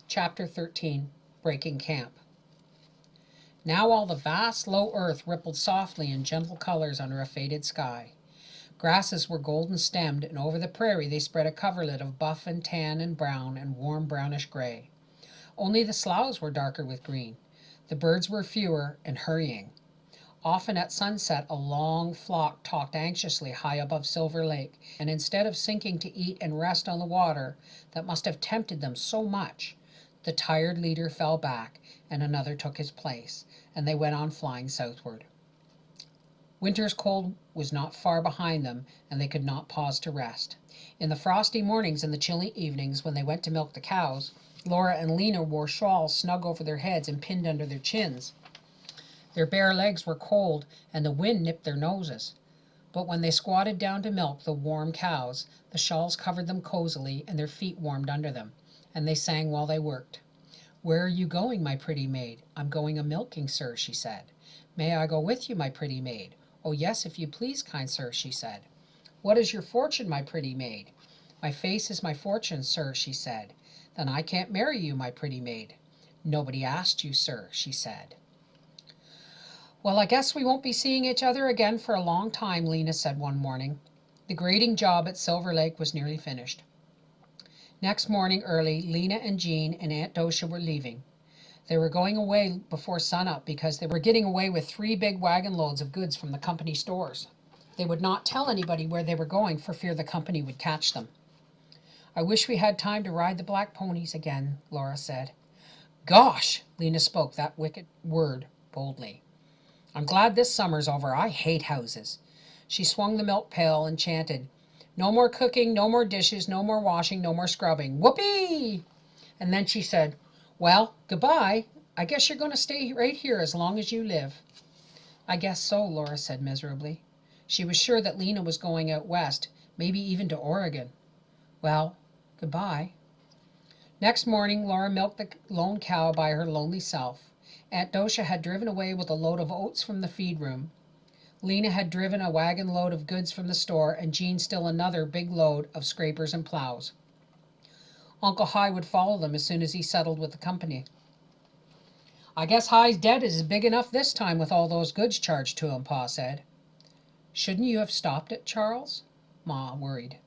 Chapter 13, Breaking Camp. Now all the vast, low earth rippled softly in gentle colors under a faded sky. Grasses were golden stemmed, and over the prairie they spread a coverlet of buff and tan and brown and warm brownish gray. Only the sloughs were darker with green. The birds were fewer and hurrying. Often at sunset a long flock talked anxiously high above Silver Lake, and instead of sinking to eat and rest on the water that must have tempted them so much, the tired leader fell back and another took his place, and they went on flying southward. Winter's cold was not far behind them, and they could not pause to rest. In the frosty mornings and the chilly evenings, when they went to milk the cows, Laura and Lena wore shawls snug over their heads and pinned under their chins. Their bare legs were cold, and the wind nipped their noses. But when they squatted down to milk the warm cows, the shawls covered them cozily, and their feet warmed under them, and they sang while they worked. "Where are you going, my pretty maid?" "I'm going a-milking, sir," she said. "May I go with you, my pretty maid?" "Oh, yes, if you please, kind sir," she said. "What is your fortune, my pretty maid?" "My face is my fortune, sir," she said. "Then I can't marry you, my pretty maid." "Nobody asked you, sir," she said. "Well, I guess we won't be seeing each other again for a long time," Lena said one morning. The grading job at Silver Lake was nearly finished. Next morning early, Lena and Jean and Aunt Docia were leaving. They were going away before sunup because they were getting away with 3 big wagon loads of goods from the company stores. They would not tell anybody where they were going for fear the company would catch them. "I wish we had time to ride the black ponies again," Laura said. "Gosh!" Lena spoke that wicked word boldly. "I'm glad this summer's over. I hate houses." She swung the milk pail and chanted, "No more cooking, no more dishes, no more washing, no more scrubbing. Whoopee!" And then she said, "Well, goodbye. I guess you're going to stay right here as long as you live." "I guess so," Laura said miserably. She was sure that Lena was going out west, maybe even to Oregon. "Well, goodbye." Next morning Laura milked the lone cow by her lonely self. Aunt Docia had driven away with a load of oats from the feed room. Lena had driven a wagon load of goods from the store, and Jean still another big load of scrapers and plows. Uncle Hi would follow them as soon as he settled with the company. "I guess Hi's debt is big enough this time with all those goods charged to him," Pa said. "Shouldn't you have stopped it, Charles?" Ma worried.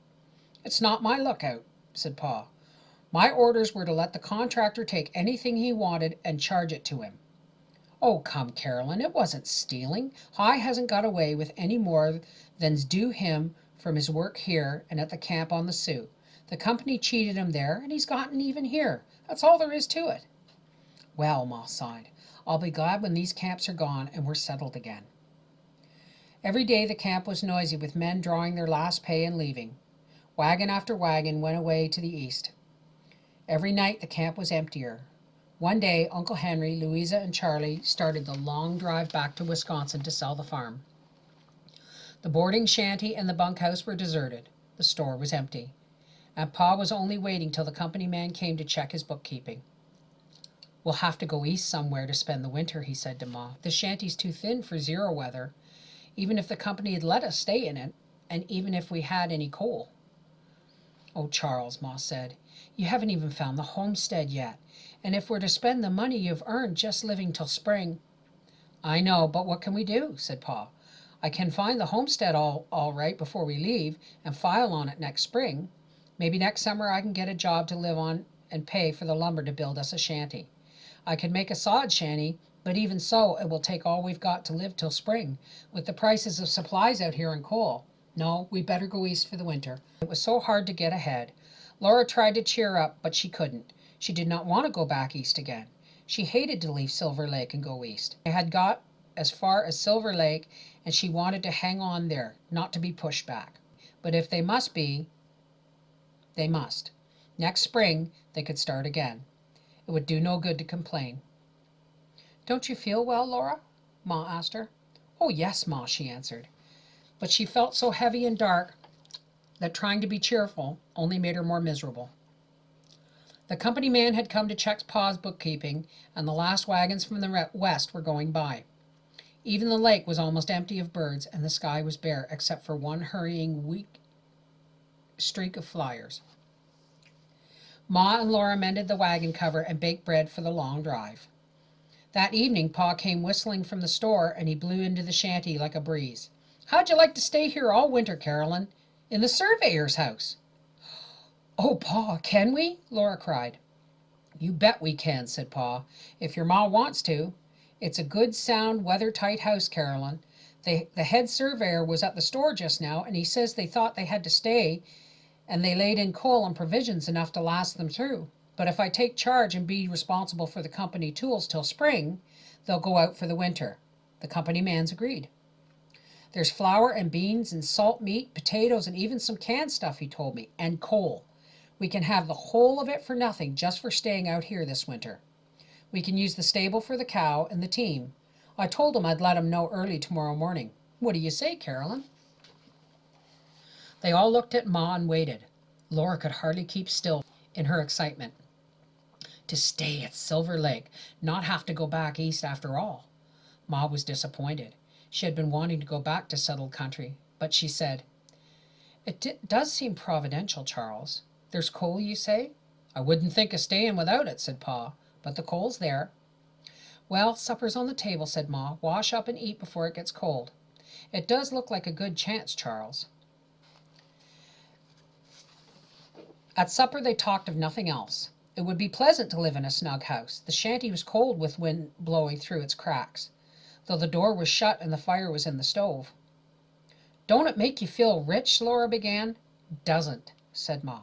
"It's not my lookout," said Pa. "My orders were to let the contractor take anything he wanted and charge it to him." "Oh, come, Carolyn, it wasn't stealing. Hi hasn't got away with any more than's due him from his work here and at the camp on the Sioux. The company cheated him there, and he's gotten even here. That's all there is to it." "Well," Ma sighed, "I'll be glad when these camps are gone and we're settled again." Every day the camp was noisy with men drawing their last pay and leaving. Wagon after wagon went away to the east. Every night the camp was emptier. One day Uncle Henry, Louisa, and Charlie started the long drive back to Wisconsin to sell the farm. The boarding shanty and the bunkhouse were deserted. The store was empty. And Pa was only waiting till the company man came to check his bookkeeping. "We'll have to go east somewhere to spend the winter," he said to Ma. "The shanty's too thin for zero weather, even if the company had let us stay in it, and even if we had any coal." "Oh, Charles," Ma said, "you haven't even found the homestead yet. And if we're to spend the money you've earned just living till spring—" "I know, but what can we do?" said Pa. "I can find the homestead all right before we leave and file on it next spring. Maybe next summer I can get a job to live on and pay for the lumber to build us a shanty. I could make a sod shanty, but even so it will take all we've got to live till spring, with the prices of supplies out here and coal. No, we'd better go east for the winter." It was so hard to get ahead. Laura tried to cheer up, but she couldn't. She did not want to go back east again. She hated to leave Silver Lake and go east. They had got as far as Silver Lake, and she wanted to hang on there, not to be pushed back. But if they must be, they must. Next spring they could start again. It would do no good to complain. "Don't you feel well, Laura?" Ma asked her. "Oh, yes, Ma," she answered. But she felt so heavy and dark that trying to be cheerful only made her more miserable. The company man had come to check Pa's bookkeeping, and the last wagons from the west were going by. Even the lake was almost empty of birds, and the sky was bare except for one hurrying weak streak of flyers. Ma and Laura mended the wagon cover and baked bread for the long drive. That evening Pa came whistling from the store, and he blew into the shanty like a breeze. "How'd you like to stay here all winter, Caroline? In the surveyor's house?" "Oh, Pa, can we?" Laura cried. "You bet we can," said Pa, "if your ma wants to. It's a good, sound, weather-tight house, Caroline. The head surveyor was at the store just now, and he says they thought they had to stay, and they laid in coal and provisions enough to last them through. But if I take charge and be responsible for the company tools till spring, they'll go out for the winter." The company man's agreed. "There's flour and beans and salt meat, potatoes, and even some canned stuff," he told me, "and coal. We can have the whole of it for nothing, just for staying out here this winter. We can use the stable for the cow and the team. I told him I'd let him know early tomorrow morning. What do you say, Caroline?" They all looked at Ma and waited. Laura could hardly keep still in her excitement. To stay at Silver Lake, not have to go back east after all. Ma was disappointed. She had been wanting to go back to settled country, but she said, "It does seem providential, Charles. There's coal, you say?" "I wouldn't think of staying without it," said Pa, "but the coal's there." "Well, supper's on the table," said Ma. "Wash up and eat before it gets cold. It does look like a good chance, Charles." At supper they talked of nothing else. It would be pleasant to live in a snug house. The shanty was cold with wind blowing through its cracks, though the door was shut and the fire was in the stove. "Don't it make you feel rich?" Laura began. "Doesn't," said Ma.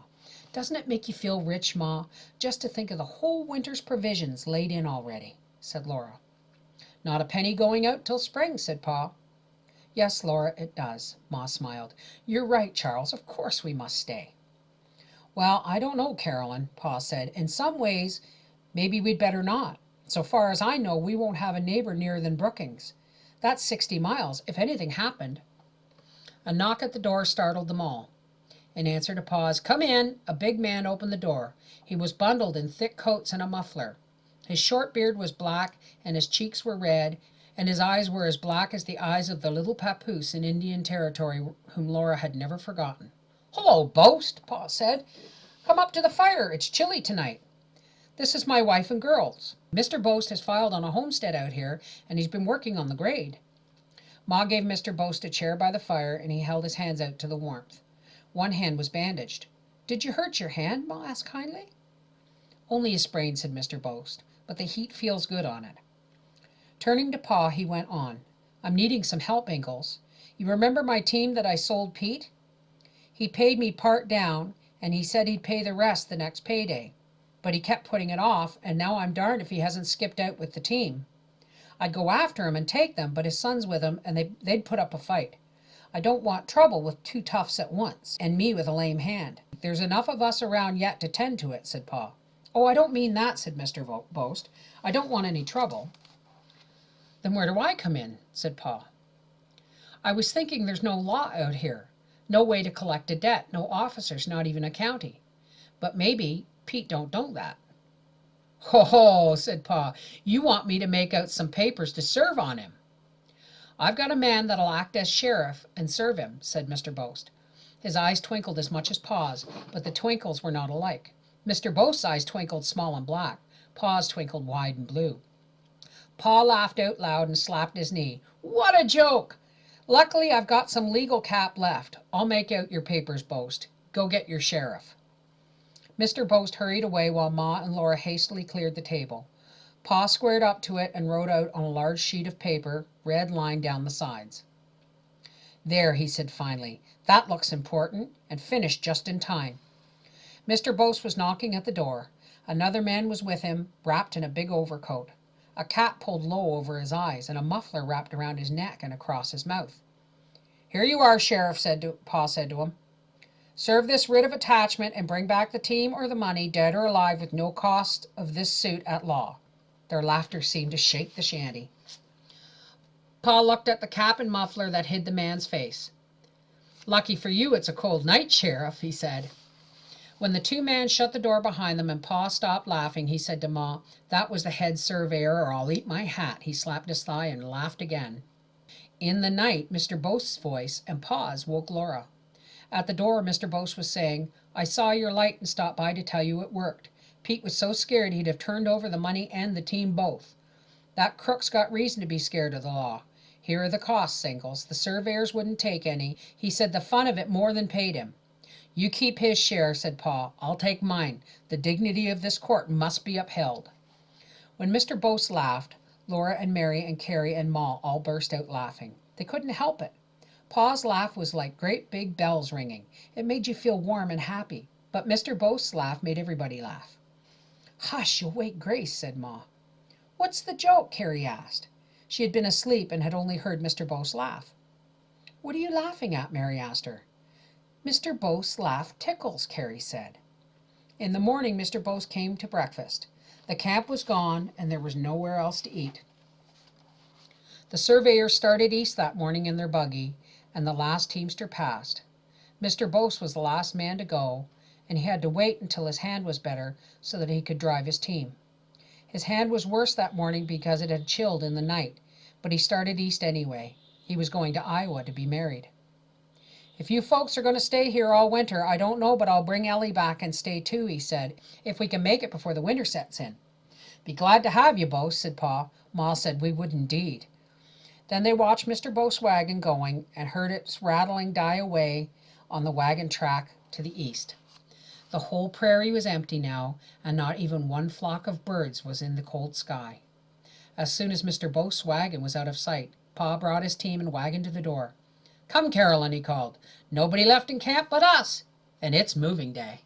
"Doesn't it make you feel rich, Ma, just to think of the whole winter's provisions laid in already?" said Laura. "Not a penny going out till spring," said Pa. "Yes, Laura, it does." Ma smiled. "You're right, Charles. Of course we must stay." "Well, I don't know, Caroline," Pa said. "In some ways, maybe we'd better not. So far as I know, we won't have a neighbor nearer than Brookings. That's 60 miles, if anything happened." A knock at the door startled them all. In answer to Pa's "Come in," a big man opened the door. He was bundled in thick coats and a muffler. His short beard was black, and his cheeks were red, and his eyes were as black as the eyes of the little papoose in Indian Territory whom Laura had never forgotten. "Hello, Boast," Pa said. "Come up to the fire. It's chilly tonight. This is my wife and girls. Mr. Boast has filed on a homestead out here, and he's been working on the grade." Ma gave Mr. Boast a chair by the fire, and he held his hands out to the warmth. One hand was bandaged. "Did you hurt your hand?" Ma asked kindly. "Only a sprain," said Mr. Boast, "but the heat feels good on it." Turning to Pa, he went on, "I'm needing some help, Ingalls. You remember my team that I sold Pete? He paid me part down, and he said he'd pay the rest the next payday. But he kept putting it off, and now I'm darned if he hasn't skipped out with the team. I'd go after him and take them, but his son's with him, and they'd put up a fight. I don't want trouble with two toughs at once, and me with a lame hand. There's enough of us around yet to tend to it," said Pa. "Oh, I don't mean that," said Mr. Boast. "I don't want any trouble." "Then where do I come in?" said Pa. "I was thinking there's no law out here. No way to collect a debt, no officers, not even a county. But maybe Pete don't know that." "Ho, ho," said Pa. "You want me to make out some papers to serve on him." "I've got a man that'll act as sheriff and serve him," said Mr. Boast. His eyes twinkled as much as Pa's, but the twinkles were not alike. Mr. Boast's eyes twinkled small and black. Pa's twinkled wide and blue. Pa laughed out loud and slapped his knee. "What a joke! Luckily I've got some legal cap left. I'll make out your papers, Boast. Go get your sheriff." Mr. Boast hurried away while Ma and Laura hastily cleared the table. Pa squared up to it and wrote out on a large sheet of paper, red line down the sides. "There," he said finally, "that looks important, and finished just in time." Mr. Boast was knocking at the door. Another man was with him, wrapped in a big overcoat. A cap pulled low over his eyes, and a muffler wrapped around his neck and across his mouth. "Here you are, Sheriff," Pa said to him. "Serve this writ of attachment and bring back the team or the money, dead or alive, with no cost of this suit at law." Their laughter seemed to shake the shanty. Pa looked at the cap and muffler that hid the man's face. "Lucky for you it's a cold night, Sheriff," he said. When the two men shut the door behind them and Pa stopped laughing, he said to Ma, "That was the head surveyor, or I'll eat my hat." He slapped his thigh and laughed again. In the night, Mr. Boast's voice and Pa's woke Laura. At the door, Mr. Boast was saying, I saw your light and stopped by to tell you it worked. Pete was so scared he'd have turned over the money and the team both. That crook's got reason to be scared of the law. Here are the costs, Ingles. The surveyors wouldn't take any. He said the fun of it more than paid him. You keep his share, said Pa. I'll take mine. The dignity of this court must be upheld. When Mr. Bose laughed, Laura and Mary and Carrie and Ma all burst out laughing. They couldn't help it. Pa's laugh was like great big bells ringing. It made you feel warm and happy. But Mr. Bose's laugh made everybody laugh. Hush, you'll wake Grace, said Ma. What's the joke? Carrie asked. She had been asleep and had only heard Mr. Bose laugh. What are you laughing at? Mary asked her. Mr. Bose's laugh tickles, Carrie said. In the morning Mr. Bose came to breakfast. The camp was gone and there was nowhere else to eat. The surveyors started east that morning in their buggy, and the last teamster passed. Mr. Bose was the last man to go, and he had to wait until his hand was better so that he could drive his team. His hand was worse that morning because it had chilled in the night, but he started east anyway. He was going to Iowa to be married. If you folks are going to stay here all winter, I don't know, but I'll bring Ellie back and stay too, he said, if we can make it before the winter sets in. Be glad to have you, Bose, said Pa. Ma said we would indeed. Then they watched Mr. Bose's wagon going and heard its rattling die away on the wagon track to the east. The whole prairie was empty now, and not even one flock of birds was in the cold sky. As soon as Mr. Bose's wagon was out of sight, Pa brought his team and wagon to the door. Come, Carolyn, he called. Nobody left in camp but us, and it's moving day.